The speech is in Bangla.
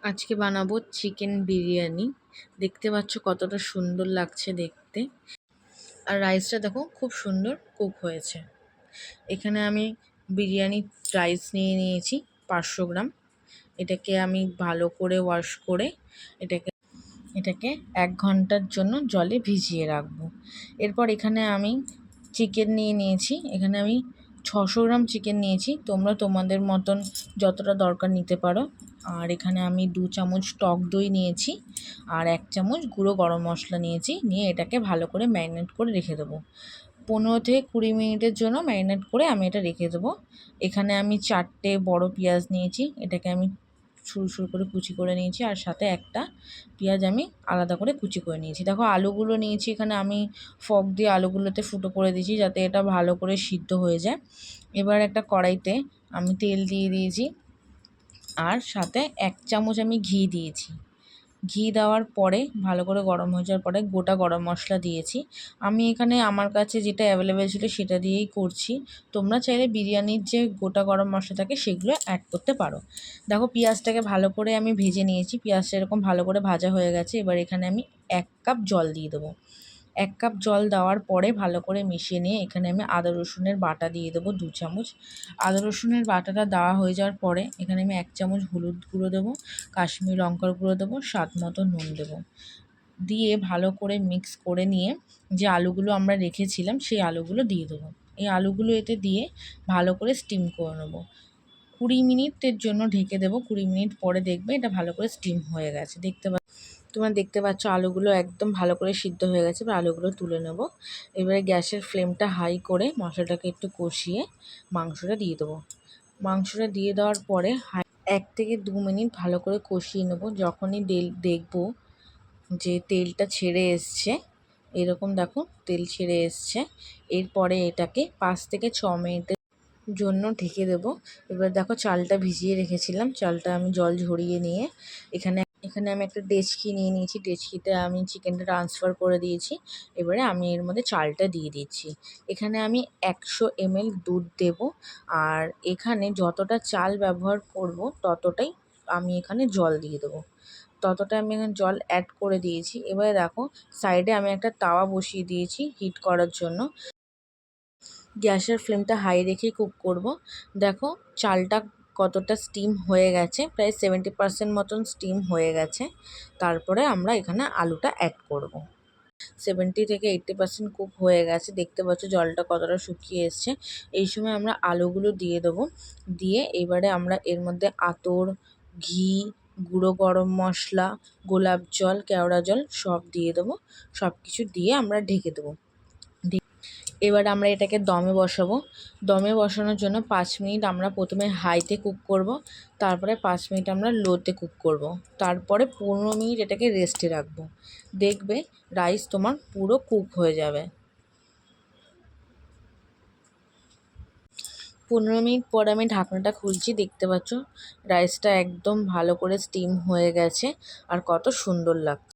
আজকে বানাবো চিকেন বিরিয়ানি। দেখতে পাচ্ছ কতটা সুন্দর লাগছে দেখতে। আর রাইসটা দেখো খুব সুন্দর কুক হয়েছে। এখানে আমি বিরিয়ানি রাইস নিয়ে নিয়েছি 500 গ্রাম। এটাকে আমি ভালো করে ওয়াশ করে এটাকে এটাকে 1 ঘন্টার জন্য জলে ভিজিয়ে রাখবো। এরপর এখানে আমি চিকেন নিয়ে নিয়েছি। এখানে আমি 600 গ্রাম চিকেন নিয়েছি। তোমরা তোমাদের মতন যতটা দরকার নিতে পারো। আর এখানে আমি 2 চামচ টক দই নিয়েছি আর 1 চামচ গুঁড়ো গরম মশলা নিয়েছি। নিয়ে এটাকে ভালো করে ম্যারিনেট করে রেখে দেবো। 15 থেকে 20 মিনিটের জন্য ম্যারিনেট করে আমি এটা রেখে দেবো। এখানে আমি 4টে বড় পেঁয়াজ নিয়েছি। এটাকে আমি সরু সরু করে কুচি করে নিয়েছি আর সাথে একটা পেঁয়াজ আমি আলাদা করে কুচি করে নিয়েছি। দেখো আলুগুলো নিয়েছি, এখানে আমি ফক দিয়ে আলুগুলোতে ফুটো করে দিয়েছি যাতে এটা ভালো করে সিদ্ধ হয়ে যায়। এবার একটা কড়াইতে আমি তেল দিয়ে দিয়েছি আর সাথে 1 চামচ আমি ঘি দিয়েছি। ঘি দেওয়ার পরে ভালো করে গরম হয়ে যাওয়ার পরে গোটা গরম মশলা দিয়েছি। আমি এখানে আমার কাছে যেটা অ্যাভেলেবেল ছিল সেটা দিয়েই করছি। তোমরা চাইলে বিরিয়ানির যে গোটা গরম মশলা থাকে সেগুলো অ্যাড করতে পারো। দেখো পেঁয়াজটাকে ভালো করে আমি ভেজে নিয়েছি। পেঁয়াজটা এরকম ভালো করে ভাজা হয়ে গেছে। এবার এখানে আমি 1 কাপ জল দিয়ে দেবো। 1 কাপ জল দেওয়ার পরে ভালো করে মিশিয়ে নিয়ে এখানে আমি আদা রসুনের বাটা দিয়ে দেবো 2 চামচ। আদা রসুনের বাটাটা দেওয়া হয়ে যাওয়ার পরে এখানে আমি 1 চামচ হলুদ গুঁড়ো দেবো, কাশ্মীরি লঙ্কার গুঁড়ো দেবো, স্বাদ মতো নুন দেবো। দিয়ে ভালো করে মিক্স করে নিয়ে যে আলুগুলো আমরা রেখেছিলাম সেই আলুগুলো দিয়ে দেবো। এই আলুগুলো এতে দিয়ে ভালো করে স্টিম করে নেবো। 20 মিনিটের জন্য ঢেকে দেবো। 20 মিনিট পরে দেখবে এটা ভালো করে স্টিম হয়ে গেছে। তোমরা দেখতে পাচ্ছ আলুগুলো একদম ভালো করে সিদ্ধ হয়ে গেছে। এবার আলুগুলো তুলে নেব। এবারে গ্যাসের ফ্লেমটা হাই করে মশলাটাকে একটু কষিয়ে মাংসটা দিয়ে দেবো। মাংসটা দিয়ে দেওয়ার পরে 1 থেকে 2 মিনিট ভালো করে কষিয়ে নেব। যখনই দেখবো যে তেলটা ছেড়ে এসছে, এরকম দেখো তেল ছেড়ে এসছে, এরপরে এটাকে 5 থেকে 6 মিনিটের জন্য ঢেকে দেবো। এবার দেখো চালটা ভিজিয়ে রেখেছিলাম, চালটা আমি জল ঝরিয়ে নিয়ে এখানে আমি একটা ডেচকি নিয়ে নিয়েছি। ডেচকিতে আমি চিকেনটা ট্রান্সফার করে দিয়েছি। এবারে আমি এর মধ্যে চালটা দিয়ে দিচ্ছি। এখানে আমি 100 ml দুধ দেব। আর এখানে যতটা চাল ব্যবহার করব ততটাই আমি এখানে জল দিয়ে দেবো। ততটা আমি এখানে জল অ্যাড করে দিয়েছি। এবারে দেখো সাইডে আমি একটা তাওয়া বসিয়ে দিয়েছি হিট করার জন্য। গ্যাসের ফ্লেমটা হাই রেখেই কুক করব। দেখো চালটা কতটা স্টিম হয়ে গেছে, প্রায় 70% মতন স্টিম হয়ে গেছে। তারপরে আমরা এখানে আলুটা অ্যাড করব। 70 থেকে 80% কুক হয়ে গেছে। দেখতে পাচ্ছ জলটা কতটা শুকিয়ে এসছে। এই সময় আমরা আলুগুলো দিয়ে দেবো। দিয়ে এবারে আমরা এর মধ্যে আতর, ঘি, গুঁড়ো গরম মশলা, গোলাপ জল, কেওড়া জল সব দিয়ে দেবো। সব কিছু দিয়ে আমরা ঢেকে দেবো। এবার আমরা এটাকে দমে বসাবো। দমে বসানোর জন্য 5 মিনিট আমরা প্রথমে হাইতে কুক করব, তারপরে 5 মিনিট আমরা লোতে কুক করব, তারপরে 15 মিনিট এটাকে রেস্টে রাখবো। দেখবে রাইস তোমার পুরো কুক হয়ে যাবে। 15 মিনিট পর আমি ঢাকনাটা খুলছি। দেখতে পাচ্ছ রাইসটা একদম ভালো করে স্টিম হয়ে গেছে আর কত সুন্দর লাগছে।